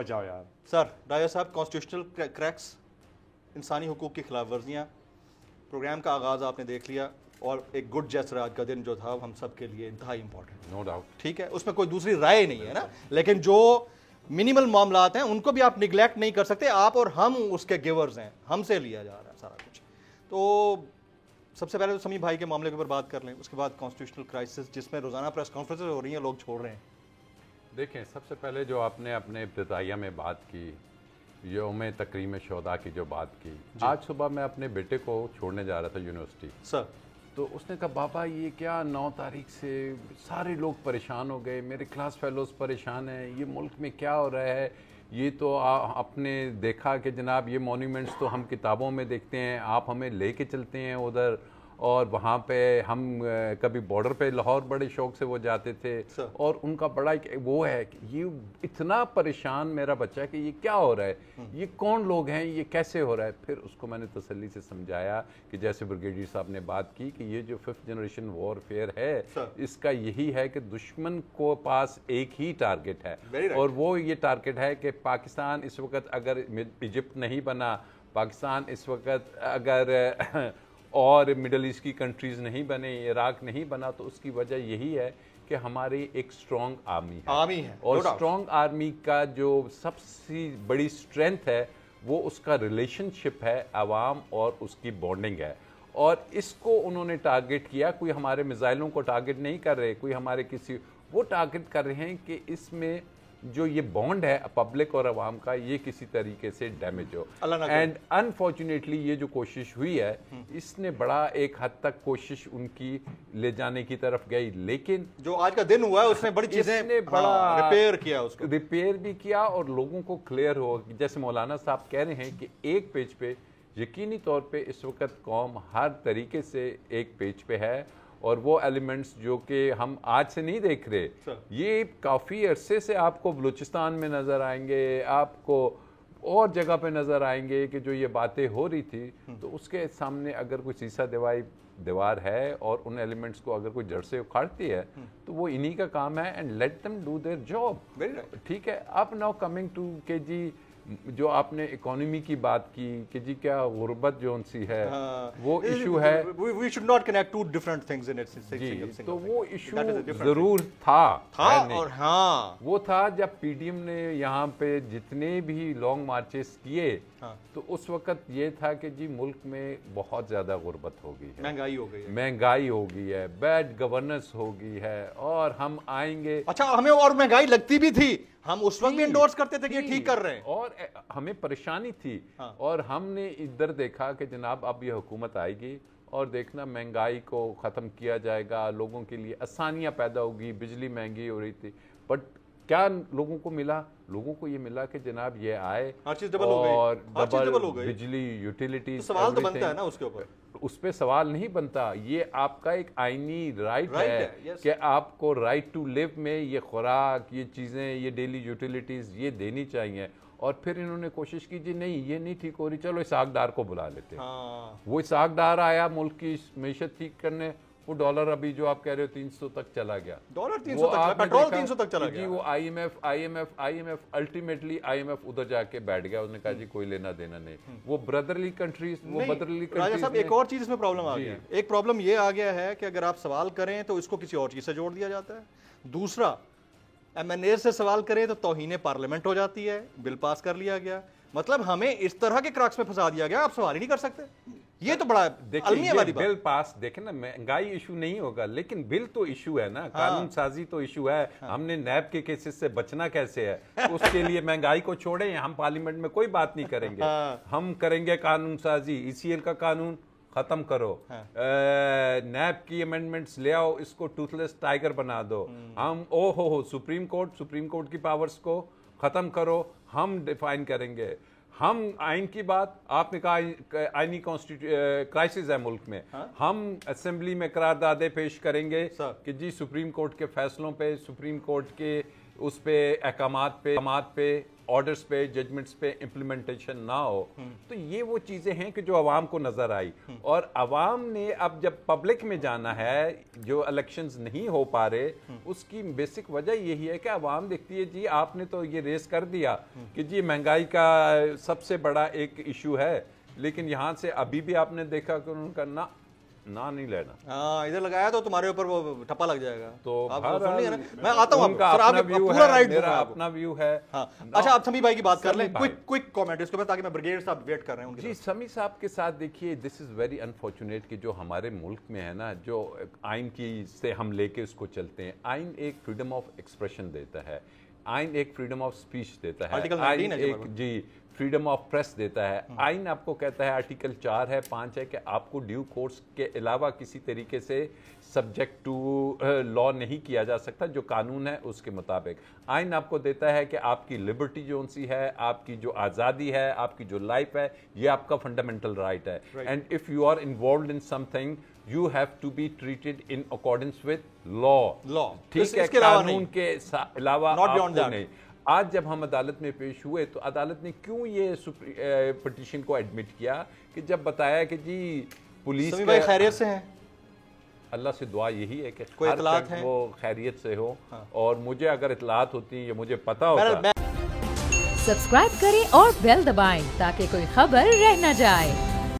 جاؤ یار سر راجہ صاحب، کانسٹیٹیوشنل کریکس، انسانی حقوق کی خلاف ورزیاں، پروگرام کا آغاز آپ نے دیکھ لیا اور ایک گڈ جیسر آج کا دن جو تھا ہم سب کے لیے انتہائی امپورٹنٹ، نو ڈاؤٹ. ٹھیک ہے، اس میں کوئی دوسری رائے نہیں ہے نا، لیکن جو منیمل معاملات ہیں ان کو بھی آپ نگلیکٹ نہیں کر سکتے. آپ اور ہم اس کے گیورز ہیں، ہم سے لیا جا رہا ہے سارا کچھ. تو سب سے پہلے تو سمیع بھائی کے معاملے کے اوپر بات کر لیں، اس کے بعد کانسٹیٹیوشنل کرائسس جس میں روزانہ پریس کانفرنسز ہو رہی ہیں، لوگ چھوڑ رہے ہیں. دیکھیں، سب سے پہلے جو آپ نے اپنے ابتدائیہ میں بات کی، یوم تکریم شہداء کی جو بات کی، آج صبح میں اپنے بیٹے کو چھوڑنے جا رہا تھا یونیورسٹی. سر تو اس نے کہا بابا یہ کیا 9 تاریخ سے سارے لوگ پریشان ہو گئے، میرے کلاس فیلوز پریشان ہیں، یہ ملک میں کیا ہو رہا ہے؟ یہ تو آپ نے دیکھا کہ جناب یہ مونیومنٹس تو ہم کتابوں میں دیکھتے ہیں، آپ ہمیں لے کے چلتے ہیں ادھر، اور وہاں پہ ہم کبھی بارڈر پہ لاہور بڑے شوق سے وہ جاتے تھے، اور ان کا بڑا وہ ہے کہ یہ اتنا پریشان میرا بچہ ہے کہ یہ کیا ہو رہا ہے، یہ کون لوگ ہیں، یہ کیسے ہو رہا ہے. پھر اس کو میں نے تسلی سے سمجھایا کہ جیسے بریگیڈیئر صاحب نے بات کی کہ یہ جو 5th جنریشن وار فیئر ہے، اس کا یہی ہے کہ دشمن کو پاس ایک ہی ٹارگٹ ہے، اور وہ یہ ٹارگٹ ہے کہ پاکستان اس وقت اگر ایجپٹ نہیں بنا، پاکستان اس وقت اگر اور مڈل ایسٹ کی کنٹریز نہیں بنے، عراق نہیں بنا، تو اس کی وجہ یہی ہے کہ ہماری ایک سٹرونگ آرمی ہے. اور سٹرونگ آرمی کا جو سب سے بڑی سٹرینتھ ہے وہ اس کا ریلیشن شپ ہے عوام اور اس کی بانڈنگ ہے. اور اس کو انہوں نے ٹارگٹ کیا، کوئی ہمارے میزائلوں کو ٹارگٹ نہیں کر رہے، کوئی ہمارے کسی وہ ٹارگٹ کر رہے ہیں کہ اس میں جو یہ بانڈ ہے پبلک اور عوام کا، یہ کسی طریقے سے ڈیمیج ہو. اینڈ انفارچونیٹلی یہ جو کوشش ہوئی ہے، اس نے بڑا ایک حد تک کوشش ان کی لے جانے کی طرف گئی، لیکن جو آج کا دن ہوا ہے اس نے بڑی چیزیں ریپیئر کیا، اس کو ریپیئر بھی کیا، اور لوگوں کو کلیئر ہو. جیسے مولانا صاحب کہہ رہے ہیں کہ ایک پیج پہ یقینی طور پہ اس وقت قوم ہر طریقے سے ایک پیج پہ ہے، اور وہ ایلیمنٹس جو کہ ہم آج سے نہیں دیکھ رہے، یہ کافی عرصے سے آپ کو بلوچستان میں نظر آئیں گے، آپ کو اور جگہ پہ نظر آئیں گے کہ جو یہ باتیں ہو رہی تھی. تو اس کے سامنے اگر کوئی سیسا دیوار ہے اور ان ایلیمنٹس کو اگر کوئی جڑ سے اکھاڑتی ہے تو وہ انہی کا کام ہے. And let them do their job. ٹھیک ہے. اب ناؤ کمنگ ٹو کہ جی جو آپ نے اکانومی کی بات کی کہ جی کیا غربت جو سی ہے وہ ایشو ہے، we should not connect two different things in its single تو وہ ایشو ضرور تھا اور ہاں وہ تھا جب پی ڈی ایم نے یہاں پہ جتنے بھی لانگ مارچز کیے، تو اس وقت یہ تھا کہ جی ملک میں بہت زیادہ غربت ہو گئی ہے، مہنگائی ہو گئی ہے، بیڈ گورننس ہو گئی ہے، اور ہم آئیں گے. اچھا، ہمیں اور مہنگائی لگتی بھی تھی، ہم اس وقت بھی انڈورس کرتے تھے کہ یہ ٹھیک کر رہے ہیں، اور ہمیں پریشانی تھی. اور ہم نے ادھر دیکھا کہ جناب اب یہ حکومت آئے گی اور دیکھنا مہنگائی کو ختم کیا جائے گا، لوگوں کے لیے آسانیاں پیدا ہوگی. بجلی مہنگی ہو رہی تھی، بٹ کیا لوگوں کو ملا؟ لوگوں کو یہ ملا کہ جناب یہ آئے اور ڈبل بجلی یوٹیلیٹیز. سوال تو بنتا ہے نا اس کے اوپر، اس پہ سوال نہیں بنتا. یہ آپ کا ایک آئینی رائٹ ہے کہ آپ کو رائٹ ٹو لیو میں یہ خوراک، یہ چیزیں، یہ ڈیلی یوٹیلیٹیز یہ دینی چاہیے. اور پھر انہوں نے کوشش کی جی نہیں یہ نہیں ٹھیک ہو رہی، چلو اسحاق ڈار کو بلا لیتے. وہ اسحاق ڈار آیا ملک کی معیشت ٹھیک کرنے. وہ ڈالر ابھی جو آپ کہہ رہے ہو 300 تک چلا گیا، ڈالر 300 تک، پیٹرول 300 تک چلا گیا. جی وہ I M F ultimately I M F ادھر جا کے بیٹھ گیا. اس نے کہا جی کوئی لینا دینا نہیں. وہ برادرلی کنٹریز راجہ صاحب ایک اور چیز اس میں پرابلم آ گیا ہے. ایک پرابلم یہ آ گیا ہے کہ اگر آپ سوال کریں تو اس کو کسی اور چیز سے جوڑ دیا جاتا ہے. دوسرا، ایم این اے سے سوال کریں تو توہین پارلیمنٹ ہو جاتی ہے، بل پاس کر لیا گیا. مطلب ہمیں اس طرح کے کراکس میں پھنسا دیا گیا، آپ سوال ہی نہیں کر سکتے. یہ تو بڑا المیہ والی بات. بل پاس دیکھیں نا، مہنگائی ایشو نہیں ہوگا لیکن بل تو ایشو ہے نا، قانون سازی تو ایشو ہے. ہم نے نیب کے کیسز سے بچنا کیسے ہے؟ اس کے لیے مہنگائی کو چھوڑیں، ہم پارلیمنٹ میں کوئی بات نہیں کریں گے. ہم کریں گے قانون سازی. ای سی ایل کا قانون ختم کرو، نیب کی امینڈمنٹس لے آؤ، اس کو ٹوتھ لیس ٹائگر بنا دو. ہم سپریم کورٹ کی پاورز کو ختم کرو، ہم ڈیفائن کریں گے. ہم آئین کی بات، آپ نے کہا آئینی کرائسس ہے ملک میں، ہم اسمبلی میں قراردادیں پیش کریں گے کہ جی سپریم کورٹ کے فیصلوں پہ، سپریم کورٹ کے اس پہ احکامات پہ آرڈرز پہ ججمنٹس پہ امپلیمنٹیشن نہ ہو. تو یہ وہ چیزیں ہیں کہ جو عوام کو نظر آئی, اور عوام نے اب جب پبلک میں جانا ہے, جو الیکشنز نہیں ہو پا رہے, اس کی بیسک وجہ یہی ہے کہ عوام دیکھتی ہے جی آپ نے تو یہ ریز کر دیا کہ جی مہنگائی کا سب سے بڑا ایک ایشو ہے, لیکن یہاں سے ابھی بھی آپ نے دیکھا کہ ان کا نہ نہیں لینا. ہاں ادھر لگایا تو تمہارے اوپر وہ ٹھپا لگ جائے گا. تو میں آتا ہوں, پورا رائٹ میرا اپنا ویو ہے. اچھا آپ سمیع بھائی کی بات کر لیں, کوئک کامنٹ اس کے بعد, تاکہ میں بریگیڈ صاحب ویٹ کر رہے ہیں. جی سمیع صاحب کے ساتھ دیکھیے, دس از ویری انفارچونیٹ کہ جو ہمارے ملک میں ہے نا, جو آئین کی سے ہم لے کے اس کو چلتے ہیں, آئین ایک فریڈم آف ایکسپریشن دیتا ہے, آئین ایک فریڈم آف اسپیچ دیتا ہے, آئین ایک جی فریڈم آف پریس دیتا ہے. آئین آپ کو کہتا ہے آرٹیکل 4 ہے 5 ہے کہ آپ کو ڈیو کورس کے علاوہ کسی طریقے سے سبجیکٹ ٹو لا نہیں کیا جا سکتا, جو قانون ہے اس کے مطابق. آئین آپ کو دیتا ہے کہ آپ کی لبرٹی جو سی ہے, آپ کی جو آزادی ہے, آپ کی جو لائف ہے, یہ آپ کا فنڈامنٹل رائٹ ہے. And if you are involved in something you have to be treated in accordance with law. ٹھیک ہے, قانون کے علاوہ آپ کو نہیں. آج جب ہم عدالت میں پیش ہوئے تو عدالت نے کیوں یہ پٹیشن کو ایڈمٹ کیا کہ جب بتایا کہ جی پولیس خیریت سے ہیں, اللہ سے دعا یہی ہے کہ کوئی اطلاعات ہیں وہ خیریت سے ہو, اور مجھے اگر اطلاعات ہوتی یا مجھے پتا ہوتا. سبسکرائب کریں اور بیل دبائیں تاکہ کوئی خبر رہ نہ جائے.